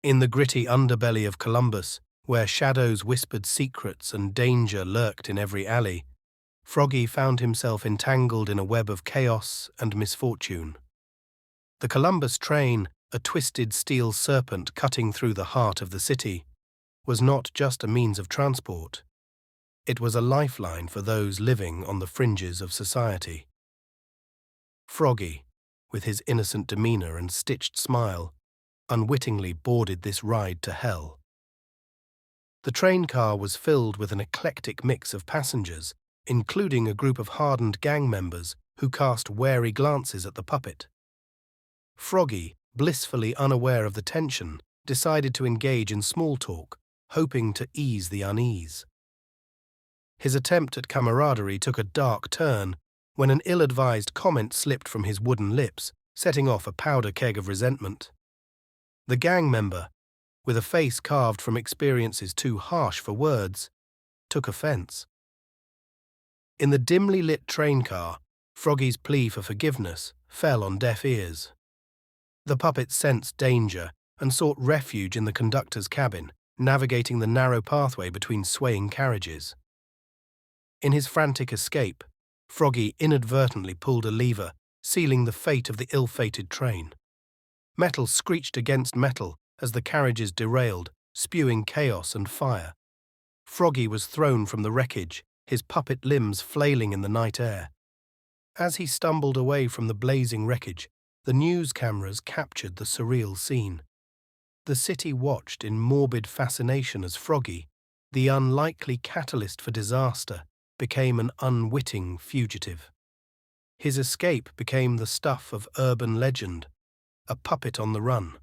In the gritty underbelly of Columbus, where shadows whispered secrets and danger lurked in every alley, Froggy found himself entangled in a web of chaos and misfortune. The Columbus train, a twisted steel serpent cutting through the heart of the city, was not just a means of transport. It was a lifeline for those living on the fringes of society. Froggy, with his innocent demeanor and stitched smile, unwittingly boarded this ride to hell. The train car was filled with an eclectic mix of passengers, including a group of hardened gang members who cast wary glances at the puppet. Froggy, blissfully unaware of the tension, decided to engage in small talk, hoping to ease the unease. His attempt at camaraderie took a dark turn when an ill-advised comment slipped from his wooden lips, setting off a powder keg of resentment. The gang member, with a face carved from experiences too harsh for words, took offense. In the dimly lit train car, Froggy's plea for forgiveness fell on deaf ears. The puppet sensed danger and sought refuge in the conductor's cabin, navigating the narrow pathway between swaying carriages. In his frantic escape, Froggy inadvertently pulled a lever, sealing the fate of the ill-fated train. Metal screeched against metal as the carriages derailed, spewing chaos and fire. Froggy was thrown from the wreckage, his puppet limbs flailing in the night air. As he stumbled away from the blazing wreckage, the news cameras captured the surreal scene. The city watched in morbid fascination as Froggy, the unlikely catalyst for disaster, became an unwitting fugitive. His escape became the stuff of urban legend, a puppet on the run.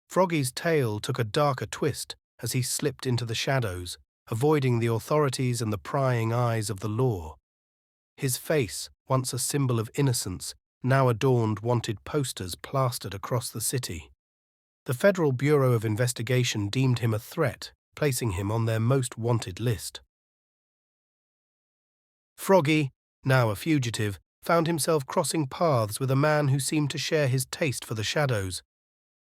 Froggy's tale took a darker twist as he slipped into the shadows, avoiding the authorities and the prying eyes of the law. His face, once a symbol of innocence, now adorned wanted posters plastered across the city. The Federal Bureau of Investigation deemed him a threat, placing him on their most wanted list. Froggy, now a fugitive, found himself crossing paths with a man who seemed to share his taste for the shadows.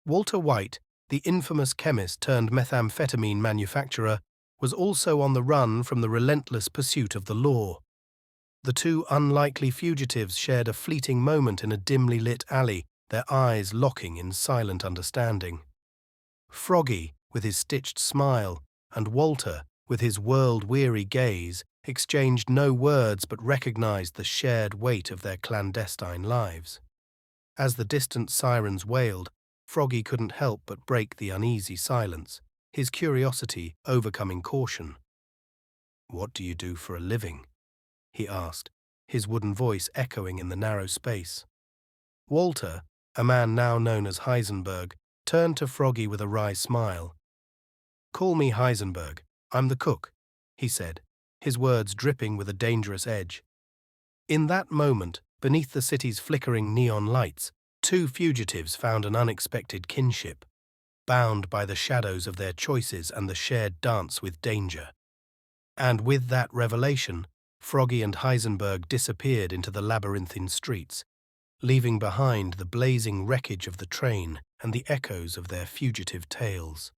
Walter White, the infamous chemist turned methamphetamine manufacturer, was also on the run from the relentless pursuit of the law. The two unlikely fugitives shared a fleeting moment in a dimly lit alley, their eyes locking in silent understanding. Froggy, with his stitched smile, and Walter, with his world-weary gaze, exchanged no words but recognized the shared weight of their clandestine lives. As the distant sirens wailed, Froggy couldn't help but break the uneasy silence, his curiosity overcoming caution. "What do you do for a living?" he asked, his wooden voice echoing in the narrow space. Walter, a man now known as Heisenberg, turned to Froggy with a wry smile. "Call me Heisenberg. I'm the cook," he said, his words dripping with a dangerous edge. In that moment, beneath the city's flickering neon lights, two fugitives found an unexpected kinship, bound by the shadows of their choices and the shared dance with danger. And with that revelation, Froggy and Heisenberg disappeared into the labyrinthine streets, leaving behind the blazing wreckage of the train and the echoes of their fugitive tales.